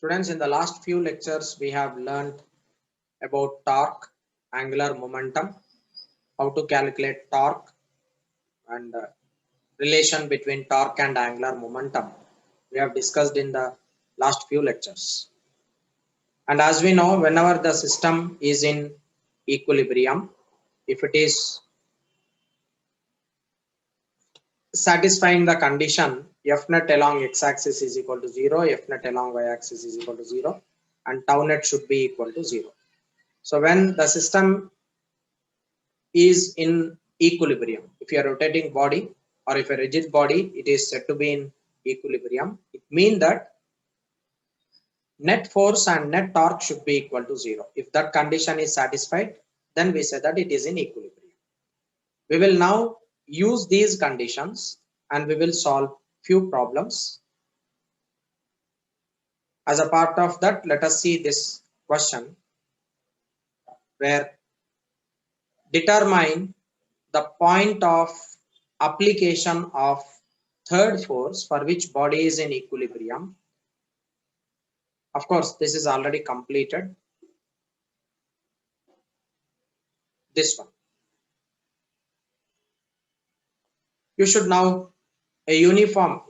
Students, in the last few lectures, we have learned about torque, angular momentum, how to calculate torque, and relation between torque and angular momentum. We have discussed in the last few lectures. And as we know, whenever the system is in equilibrium, if it is satisfying the condition F net along x-axis is equal to 0, F net along y-axis is equal to 0, and tau net should be equal to 0. So when the system is in equilibrium, if you are rotating body or if a rigid body, it is said to be in equilibrium. It means that net force and net torque should be equal to 0. If that condition is satisfied, then we say that it is in equilibrium. We will now use these conditions and we will solve few problems. As a part of that, let us see this question where determine the point of application of third force for which body is in equilibrium. Of course, this is already completed. This one. You should now a uniform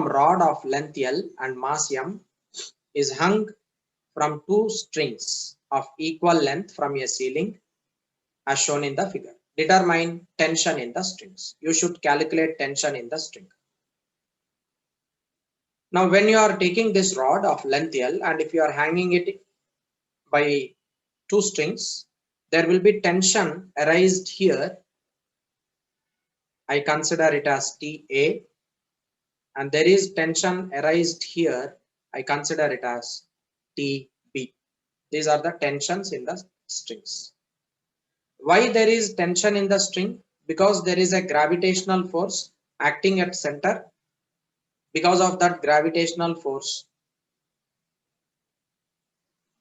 rod of length L and mass M is hung from two strings of equal length from a ceiling as shown in the figure. Determine tension in the strings. You should calculate tension in the string. Now, when you are taking this rod of length L and if you are hanging it by two strings, there will be tension arised here. I consider it as TA, and there is tension arised here. I consider it as TB. These are the tensions in the strings. Why there is tension in the string? Because there is a gravitational force acting at center. Because of that gravitational force,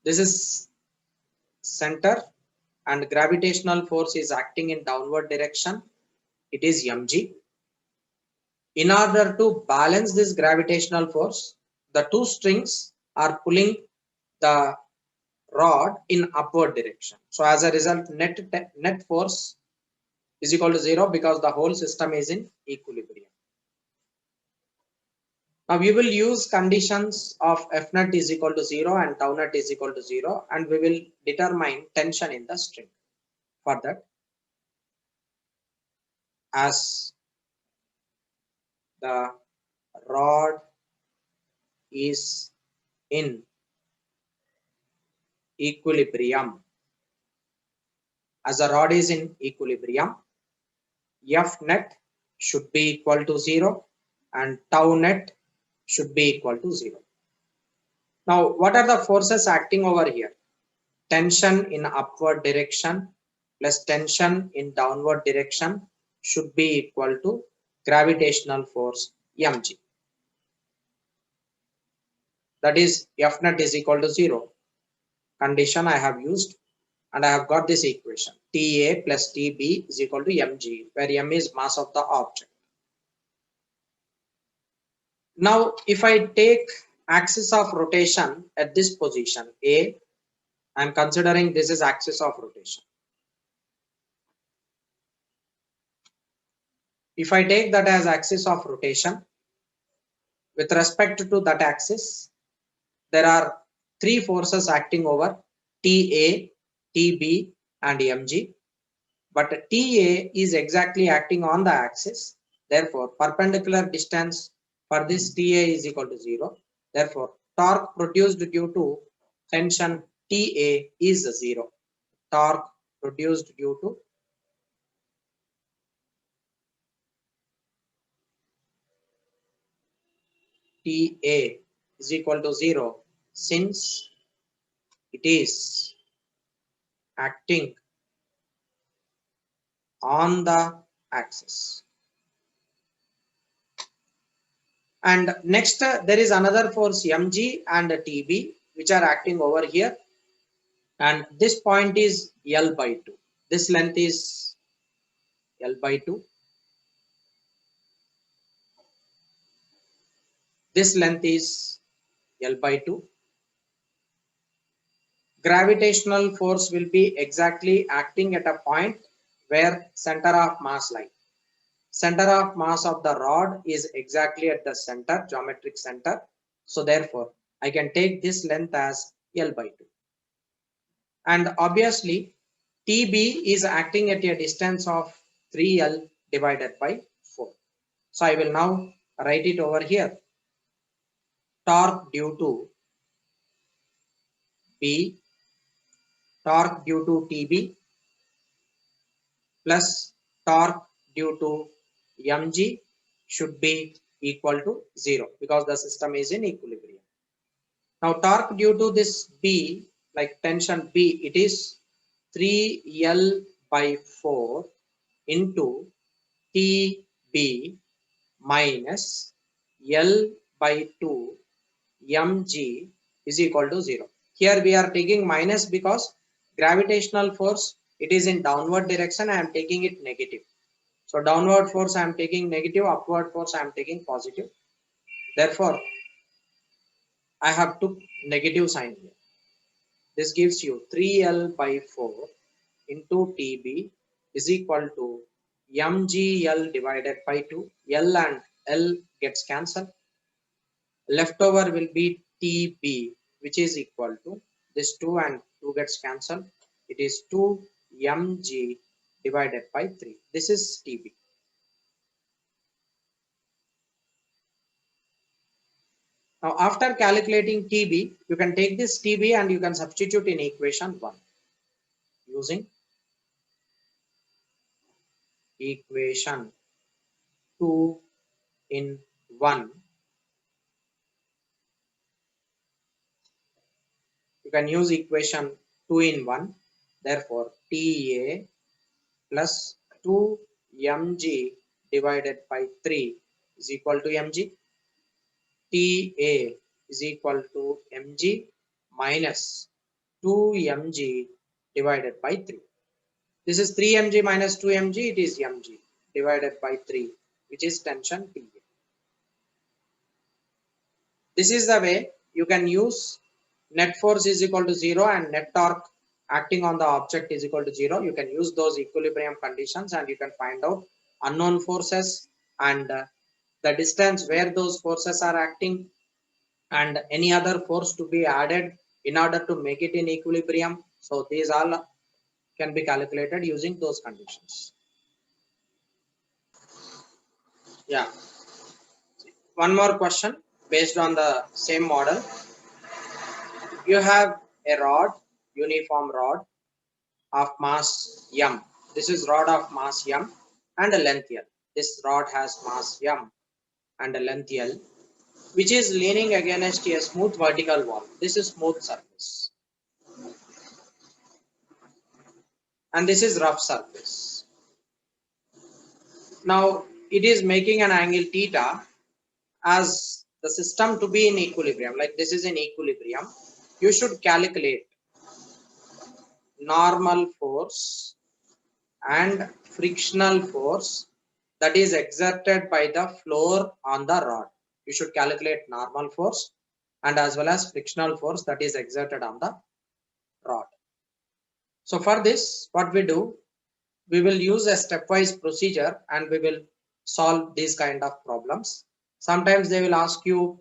this is center and gravitational force is acting in downward direction. It is mg. In order to balance this gravitational force, the two strings are pulling the rod in upward direction. So as a result, net force is equal to 0 because the whole system is in equilibrium. Now we will use conditions of F net is equal to 0 and tau net is equal to 0, and we will determine tension in the string. For that, as the rod is in equilibrium, F net should be equal to 0 and tau net should be equal to 0. Now, what are the forces acting over here? Tension in upward direction plus tension in downward direction should be equal to gravitational force mg. That is, F net is equal to 0. Condition I have used, and I have got this equation. TA plus TB is equal to mg, where m is mass of the object. Now, if I take axis of rotation at this position A, I am considering this is axis of rotation. If I take that as axis of rotation, with respect to that axis, there are three forces acting over TA, TB and mg. But TA is exactly acting on the axis. Therefore, perpendicular distance for this TA is equal to 0. Therefore, torque produced due to tension TA is 0. Torque produced due to TA is equal to 0 since it is acting on the axis. And next, there is another force mg and TB which are acting over here, and this point is L by 2. This length is L by 2. This length is L by 2. Gravitational force will be exactly acting at a point where center of mass lies. Center of mass of the rod is exactly at the center, geometric center. So therefore, I can take this length as L by 2. And obviously, TB is acting at a distance of 3L divided by 4. So I will now write it over here. Torque due to B, torque due to TB plus torque due to mg should be equal to 0 because the system is in equilibrium. Now torque due to this B, like tension B, it is 3L by 4 into TB minus L by 2 mg is equal to 0. Here we are taking minus because gravitational force, it is in downward direction. I am taking it negative. So downward force I am taking negative, upward force I am taking positive. Therefore, I have took negative sign here. This gives you 3L by 4 into TB is equal to mgl divided by 2. L and L gets cancelled. Leftover will be TB, which is equal to this 2 and 2 gets cancelled. It is 2 mg divided by 3. This is TB. Now, after calculating TB, you can take this TB and you can substitute in equation 1 using equation 2 in 1. You can use equation 2 in 1. Therefore, TA plus 2 mg divided by 3 is equal to mg. TA is equal to mg minus 2 mg divided by 3. This is 3 mg minus 2 mg, it is mg divided by 3, which is tension TA. This is the way you can use net force is equal to 0 and net torque acting on the object is equal to 0. You can use those equilibrium conditions and you can find out unknown forces and the distance where those forces are acting and any other force to be added in order to make it in equilibrium. So these all can be calculated using those conditions. Yeah. One more question based on the same model. You have a rod, uniform rod of mass m. This is rod of mass m and a length L. This rod has mass m and a length L, which is leaning against a smooth vertical wall. This is smooth surface. And this is rough surface. Now it is making an angle theta as the system to be in equilibrium. Like this is in equilibrium. You should calculate normal force and frictional force that is exerted by the floor on the rod. You should calculate normal force and as well as frictional force that is exerted on the rod. So for this, what we do, we will use a stepwise procedure and we will solve these kind of problems. Sometimes they will ask you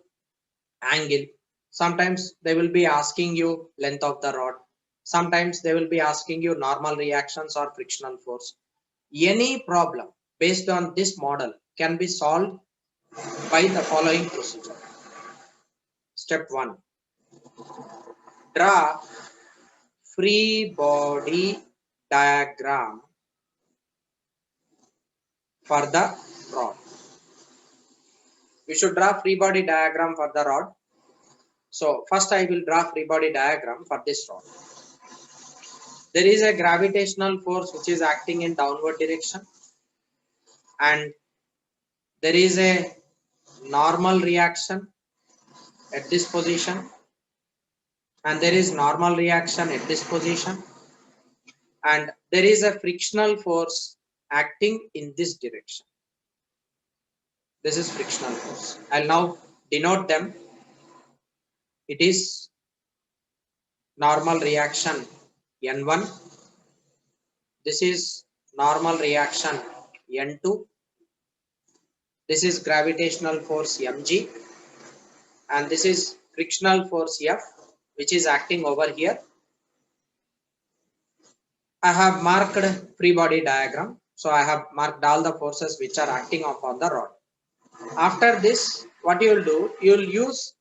angle. Sometimes they will be asking you length of the rod. Sometimes they will be asking you normal reactions or frictional force. Any problem based on this model can be solved by the following procedure. Step 1. Draw free body diagram for the rod. We should draw free body diagram for the rod. So first I will draw free body diagram for this rod. There is a gravitational force which is acting in downward direction and there is a normal reaction at this position and there is normal reaction at this position and there is a frictional force acting in this direction. This is frictional force. I'll now denote them. it is normal reaction N1. This is normal reaction N2. This is gravitational force mg, and this is frictional force F, which is acting over here. I have marked free body diagram. So I have marked all the forces which are acting upon the rod. After this, what you will do, you will use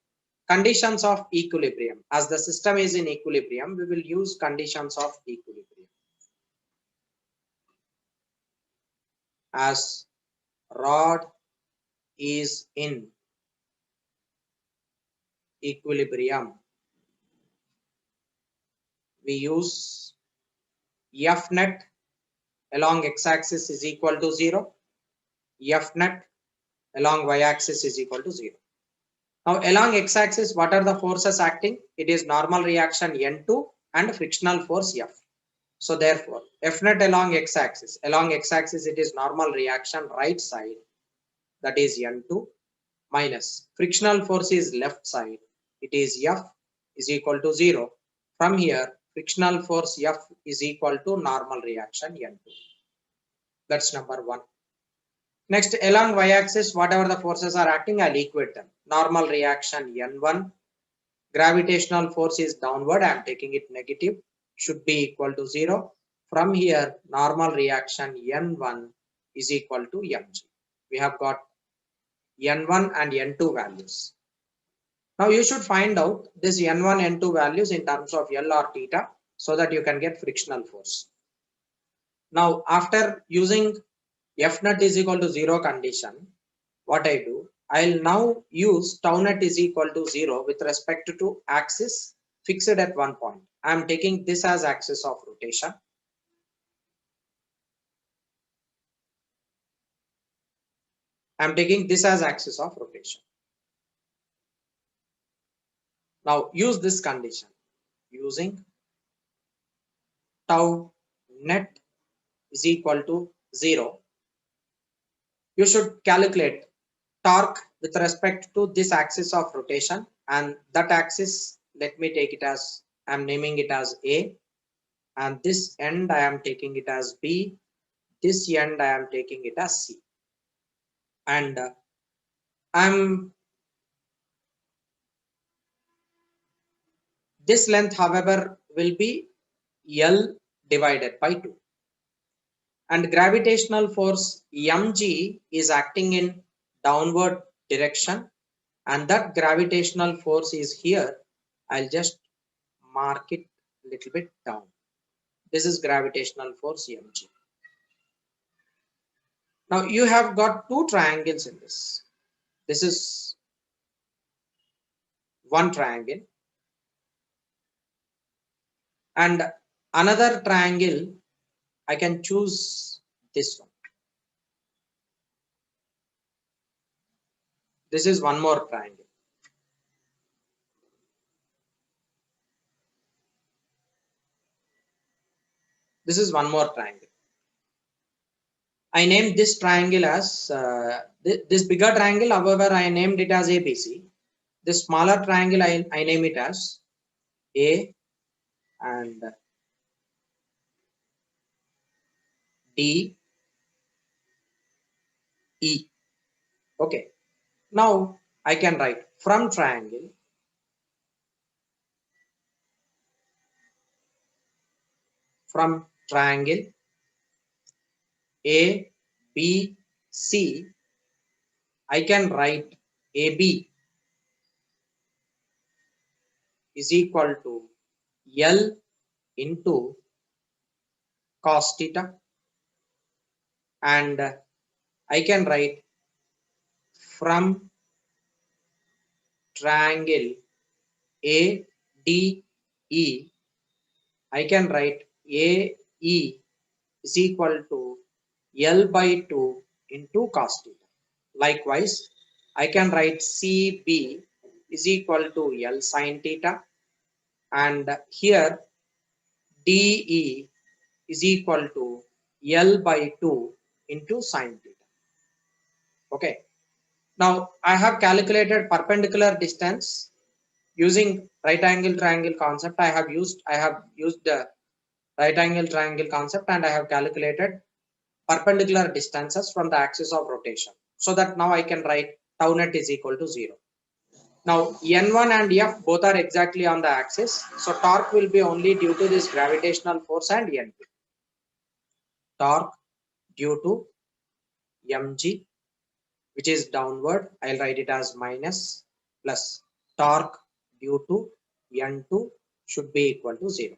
conditions of equilibrium. As the system is in equilibrium, we will use conditions of equilibrium. As rod is in equilibrium, we use F net along x-axis is equal to 0, F net along y-axis is equal to 0. Now along x-axis, what are the forces acting? It is normal reaction N2 and frictional force F. So therefore, F net along x-axis it is normal reaction right side, that is N2, minus frictional force is left side, it is F is equal to 0. From here, frictional force F is equal to normal reaction N2. That's number 1. Next, along y-axis, whatever the forces are acting, I'll equate them. Normal reaction N1, gravitational force is downward, I am taking it negative, should be equal to 0. From here, normal reaction N1 is equal to mg. We have got N1 and N2 values. Now you should find out this N1, N2 values in terms of L or theta so that you can get frictional force. Now after using F net is equal to 0 condition, what I do, I'll now use tau net is equal to 0 with respect to axis fixed at one point. I'm taking this as axis of rotation. I'm taking this as axis of rotation. Now use this condition using tau net is equal to 0. You should calculate torque with respect to this axis of rotation, and that axis, let me take it as, I'm naming it as A, and this end I am taking it as B, this end I am taking it as C, and this length however will be L divided by 2, and gravitational force mg is acting in downward direction, and that gravitational force is here. I'll just mark it a little bit down. This is gravitational force mg. Now you have got two triangles in this. This is one triangle, and another triangle I can choose this one. This is one more triangle. This is one more triangle. I named this triangle as this bigger triangle, however I named it as ABC. This smaller triangle I name it as A and D E. Okay, now I can write from triangle A B C, I can write AB is equal to L into cos theta, and I can write from triangle ADE, I can write AE is equal to L by 2 into cos theta. Likewise, I can write CB is equal to L sin theta, and here DE is equal to L by 2 into sin theta. Okay. Now I have calculated perpendicular distance using right angle triangle concept, I have used the right angle triangle concept, and I have calculated perpendicular distances from the axis of rotation, so that now I can write tau net is equal to 0. Now N1 and F both are exactly on the axis, so torque will be only due to this gravitational force and N2. Torque due to mg, which is downward, I'll write it as minus, plus torque due to N2 should be equal to 0.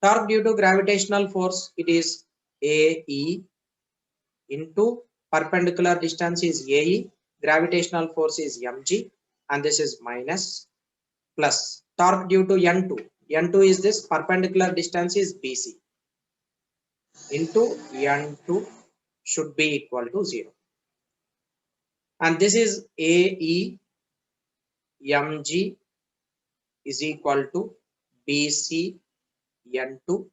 Torque due to gravitational force, it is AE into perpendicular distance is AE, gravitational force is mg, and this is minus, plus torque due to N2. N2 is this, perpendicular distance is BC, into N2 should be equal to 0. And this is AE mg is equal to BC N2.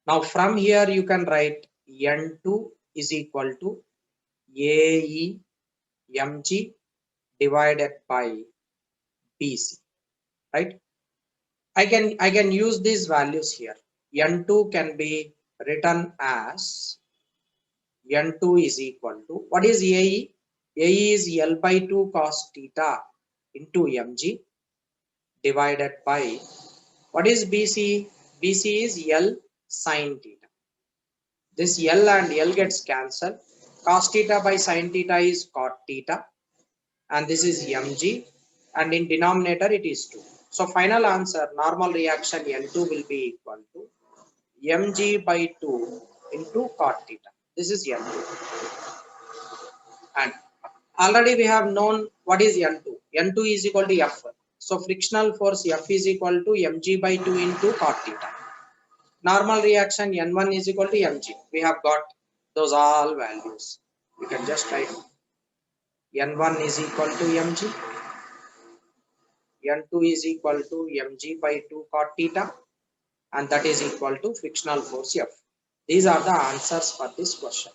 Now from here you can write N2 is equal to AE mg divided by BC, right? I can use these values here. N2 can be written as N2 is equal to, what is AE? AE is L by 2 cos theta into mg divided by, what is BC? BC is L sin theta. This L and L gets cancelled. Cos theta by sin theta is cot theta, and this is mg, and in denominator it is 2. So final answer, normal reaction N2 will be equal to mg by 2 into cot theta. This is N2. And already we have known what is N2. N2 is equal to F. So frictional force F is equal to mg by 2 into cot theta. Normal reaction N1 is equal to mg. We have got those all values. You can just write N1 is equal to mg. N2 is equal to mg by 2 cot theta, and that is equal to frictional force F. These are the answers for this question.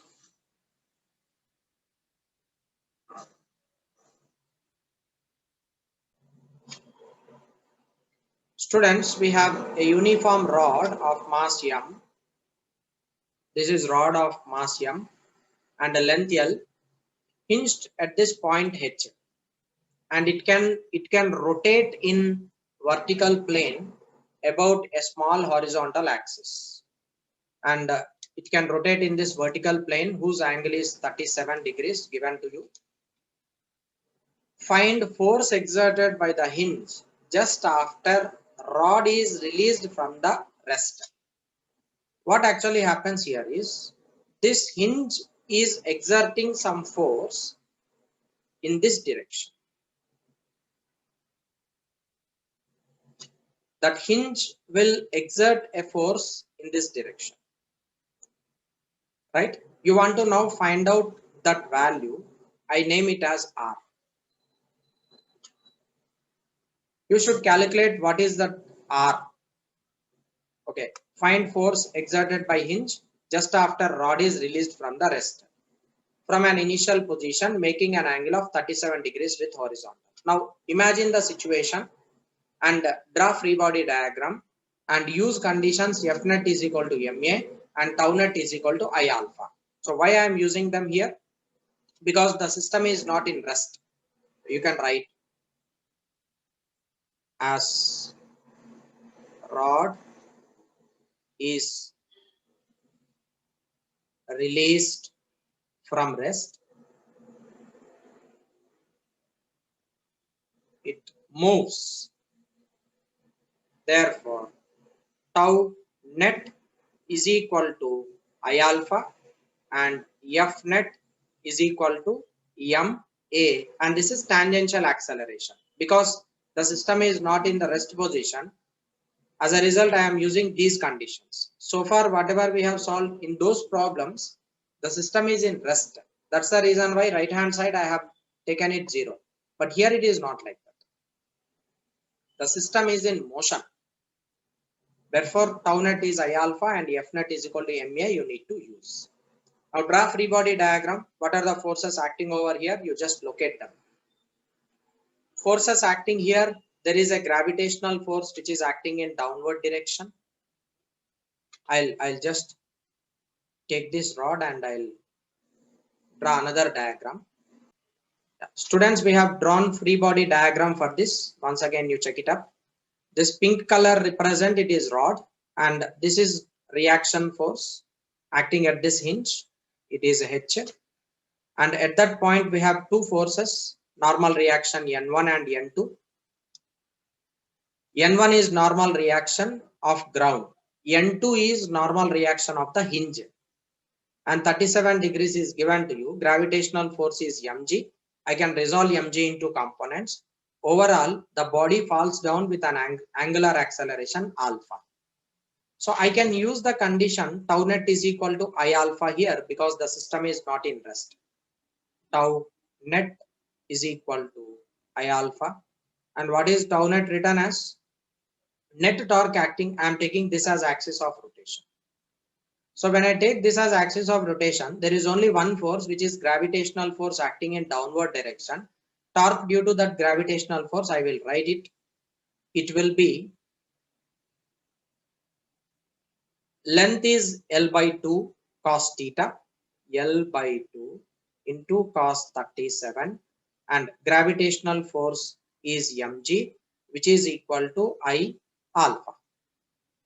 Students, we have a uniform rod of mass m. This is rod of mass m and a length L, hinged at this point H, and it can rotate in vertical plane about a small horizontal axis, and it can rotate in this vertical plane whose angle is 37 degrees given to you. Find force exerted by the hinge just after rod is released from the rest. What actually happens here is, this hinge is exerting some force in this direction. That hinge will exert a force in this direction, right? You want to now find out that value. I name it as R. You should calculate what is that R. Okay, find force exerted by hinge just after rod is released from the rest, from an initial position making an angle of 37 degrees with horizontal. Now imagine the situation and draw free body diagram and use conditions F net is equal to MA and tau net is equal to I alpha. So why I am using them here? Because the system is not in rest. You can write as rod is released from rest, it moves. Therefore, tau net is equal to I alpha and F net is equal to ma, and this is tangential acceleration. Because the system is not in the rest position, as a result I am using these conditions. So far whatever we have solved in those problems, the system is in rest. That's the reason why right hand side I have taken it 0. But here it is not like that. The system is in motion. Therefore tau net is I alpha and F net is equal to ma you need to use. Now draw free body diagram. What are the forces acting over here? You just locate them. Forces acting here, there is a gravitational force which is acting in downward direction. I'll just take this rod and I'll draw another diagram. Students, we have drawn free body diagram for this. Once again, you check it up. This pink color represent it is rod, and this is reaction force acting at this hinge. It is H, and at that point we have two forces, normal reaction N1 and N2. N1 is normal reaction of ground. N2 is normal reaction of the hinge. And 37 degrees is given to you. Gravitational force is mg. I can resolve mg into components. Overall, the body falls down with an angular acceleration alpha. So I can use the condition tau net is equal to I alpha here because the system is not in rest. Tau net is equal to I alpha. And what is tau net written as? Net torque acting. I am taking this as axis of rotation. So when I take this as axis of rotation, there is only one force, which is gravitational force acting in downward direction. Torque due to that gravitational force, I will write it. It will be length is L by 2 cos theta, L by 2 into cos 37, and gravitational force is mg, which is equal to I alpha.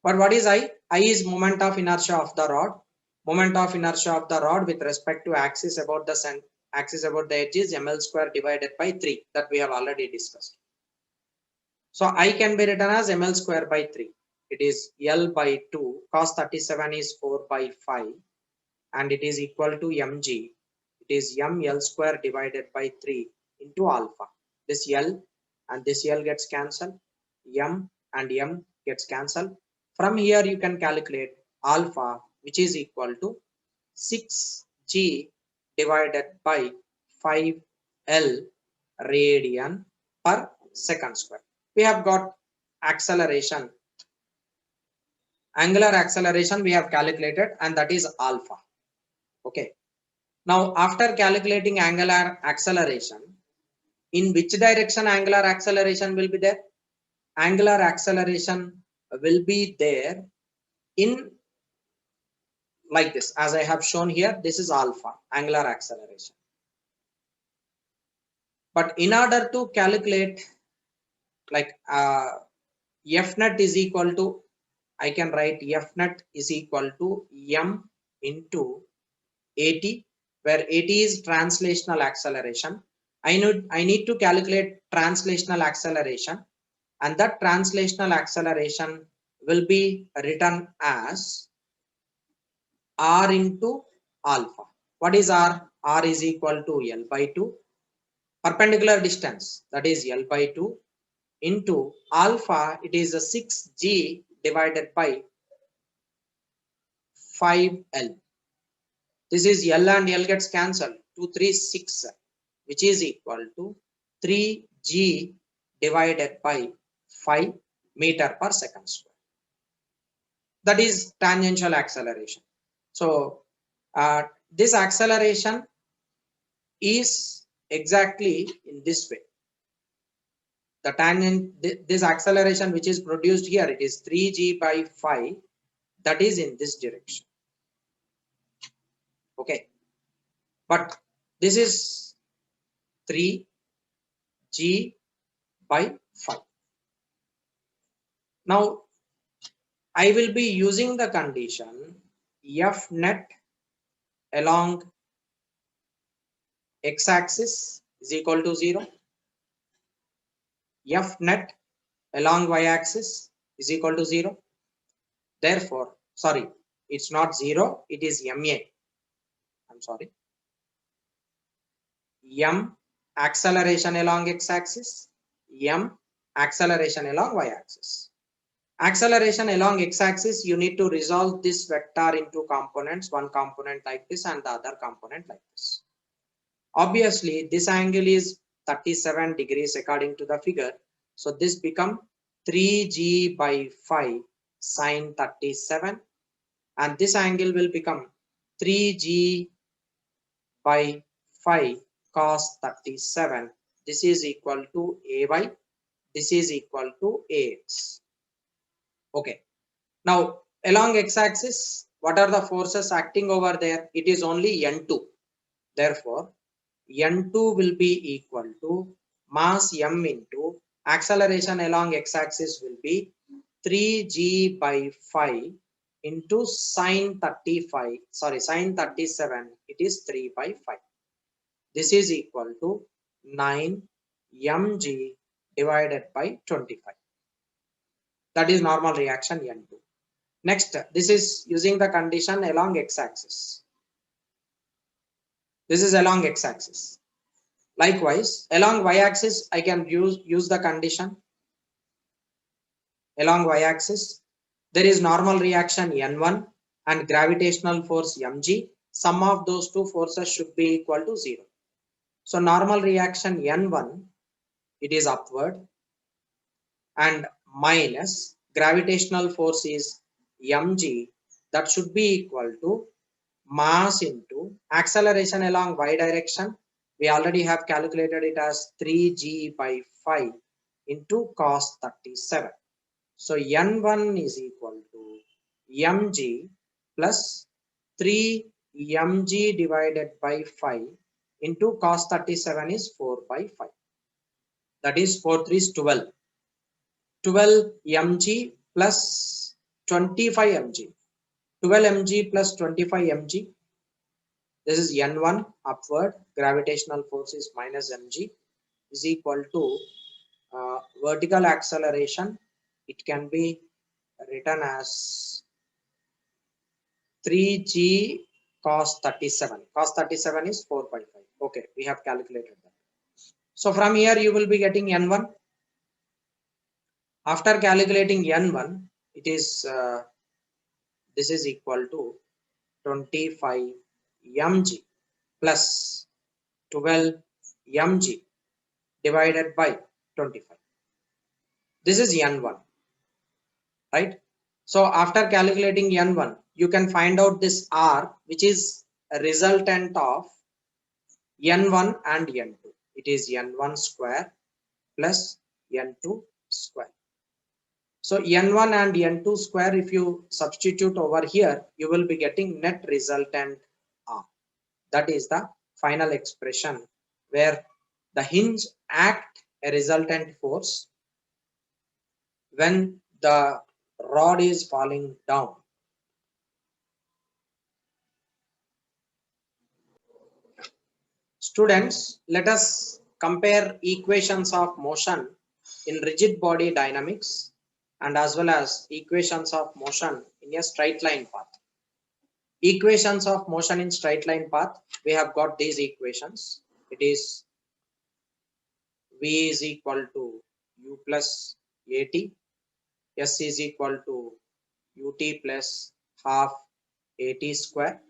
But what is I? I is moment of inertia of the rod. Moment of inertia of the rod with respect to axis about the edge is ml square divided by 3 that we have already discussed. So I can be written as ml square by 3. It is L by 2 cos 37 is 4 by 5 and it is equal to mg. It is ml square divided by 3 into alpha. This L and this L gets cancelled. M and M gets cancelled. From here you can calculate alpha, which is equal to 6g divided by 5L radian per second square. We have got acceleration, angular acceleration we have calculated, and that is alpha. Okay. Now after calculating angular acceleration, in which direction angular acceleration will be there? Angular acceleration will be there in like this, as I have shown here. This is alpha, angular acceleration. But in order to calculate like f net is equal to, I can write f net is equal to m into at, where at is translational acceleration. I need to calculate translational acceleration, and that translational acceleration will be written as r into alpha. What is r? R is equal to L by 2. Perpendicular distance, that is L by 2, into alpha, it is a 6g divided by 5L. This is L and L gets cancelled. 2, 3, 6, which is equal to 3g divided by 5 meter per second square. That is tangential acceleration. So this acceleration is exactly in this way. The tangent, this acceleration which is produced here, it is 3g by 5, that is in this direction. Okay, but this is 3g by 5. Now I will be using the condition f net along x-axis is equal to 0, f net along y-axis is equal to 0. Therefore, sorry, it's not 0, it is ma. I'm sorry. M acceleration along x-axis, m acceleration along y-axis. Acceleration along x-axis, you need to resolve this vector into components, one component like this and the other component like this. Obviously, this angle is 37 degrees according to the figure. So this become 3g by 5 sine 37, and this angle will become 3g by 5 cos 37 this is equal to Ay, this is equal to Ax. Okay. Now along x-axis, what are the forces acting over there? It is only N2. Therefore, N2 will be equal to mass m into acceleration along x-axis will be 3g by 5 into sine 37. It is 3 by 5. This is equal to 9 mg divided by 25. That is normal reaction N2. Next, this is using the condition along x-axis. This is along x-axis. Likewise, along y-axis, I can use the condition. Along y-axis, there is normal reaction N1 and gravitational force mg. Sum of those two forces should be equal to 0. So normal reaction N1, it is upward, and minus gravitational force is mg, that should be equal to mass into acceleration along y direction. We already have calculated it as 3g by 5 into cos 37. So N1 is equal to mg plus 3 mg divided by 5 into cos 37 is 4 by 5. That is 4 3 is 12. 12 mg plus 25 mg. 12 mg plus 25 mg. This is N1 upward. Gravitational force is minus mg is equal to vertical acceleration. It can be written as 3g cos 37. Cos 37 is 4 by 5. Okay, we have calculated that. So from here you will be getting N1. After calculating N1, it is this is equal to 25 mg plus 12 mg divided by 25. This is N1, right? So after calculating N1, you can find out this R, which is a resultant of N1 and N2. It is N1 square plus N2 square. So N1 and N2 square, if you substitute over here, you will be getting net resultant R. That is the final expression where the hinge act a resultant force when the rod is falling down. Students, let us compare equations of motion in rigid body dynamics and as well as equations of motion in a straight line path. Equations of motion in straight line path, we have got these equations. It is V is equal to U plus AT, S is equal to UT plus half AT square,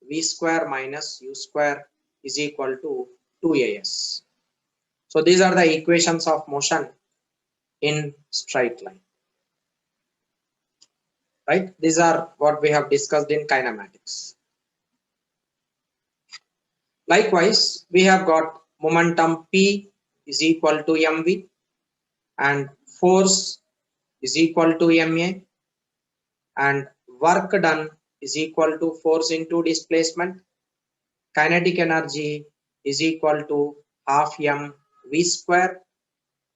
V square minus U square is equal to 2AS. So these are the equations of motion in straight line, right? These are what we have discussed in kinematics. Likewise, we have got momentum P is equal to mv and force is equal to ma and work done is equal to force into displacement. Kinetic energy is equal to half m v square.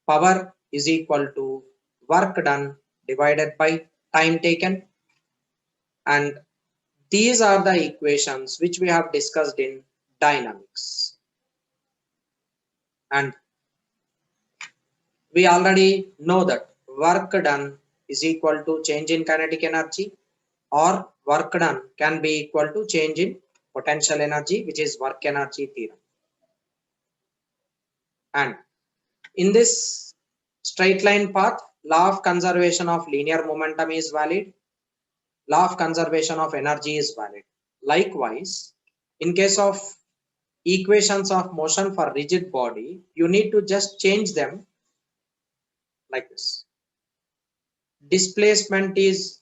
Power is equal to work done divided by time taken. And these are the equations which we have discussed in dynamics. And we already know that work done is equal to change in kinetic energy, or work done can be equal to change in potential energy, which is work energy theorem. And in this straight line path, law of conservation of linear momentum is valid. Law of conservation of energy is valid. Likewise, in case of equations of motion for rigid body, you need to just change them like this. Displacement is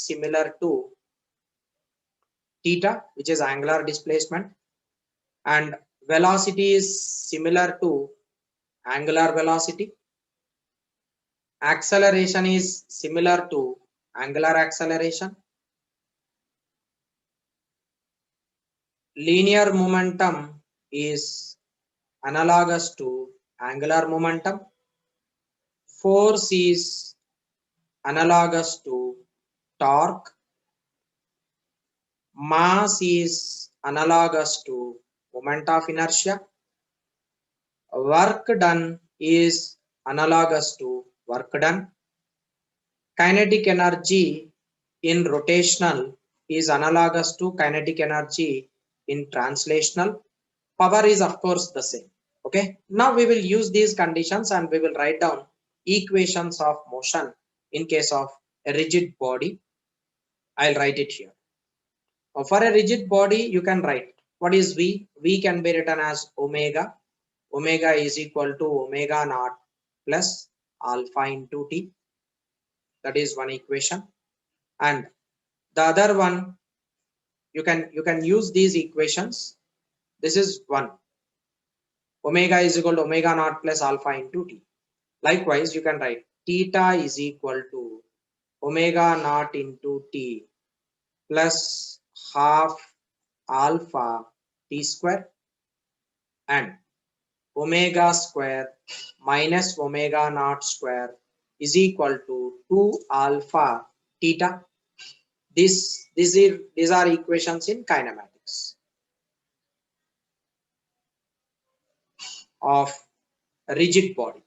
similar to theta, which is angular displacement, and velocity is similar to angular velocity. Acceleration is similar to angular acceleration. Linear momentum is analogous to angular momentum. Force is analogous to torque. Mass is analogous to moment of inertia. Work done is analogous to work done. Kinetic energy in rotational is analogous to kinetic energy in translational. Power is of course the same. Okay, now we will use these conditions and we will write down equations of motion in case of a rigid body. I'll write it here. For a rigid body, you can write what is V. V can be written as omega. Omega is equal to omega naught plus alpha into T. That is one equation. And the other one, you can use these equations. This is one. Omega is equal to omega naught plus alpha into T. Likewise, you can write theta is equal to omega naught into T plus half alpha T square, and omega square minus omega naught square is equal to 2 alpha theta. These are equations in kinematics of a rigid body.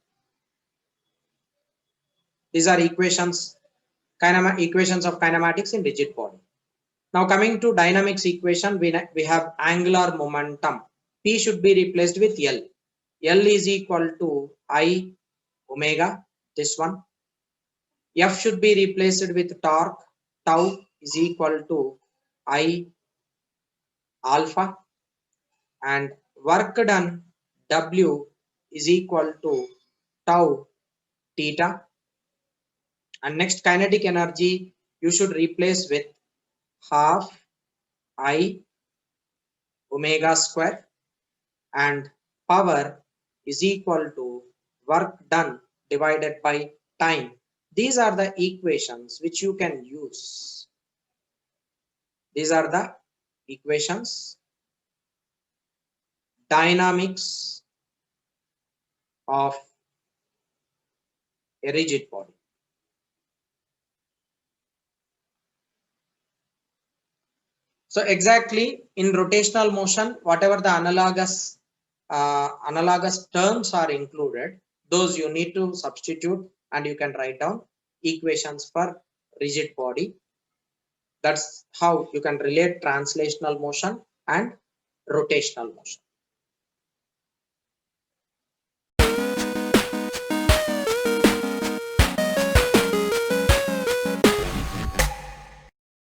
These are equations of kinematics in rigid body. Now coming to dynamics equation, we have angular momentum. P should be replaced with L. L is equal to I omega, this one. F should be replaced with torque. Tau is equal to I alpha, and work done W is equal to tau theta. And next, kinetic energy you should replace with half I omega square, and power is equal to work done divided by time. These are the equations which you can use. These are the equations, dynamics of a rigid body. So exactly in rotational motion, whatever the analogous terms are included, those you need to substitute and you can write down equations for rigid body. That's how you can relate translational motion and rotational motion.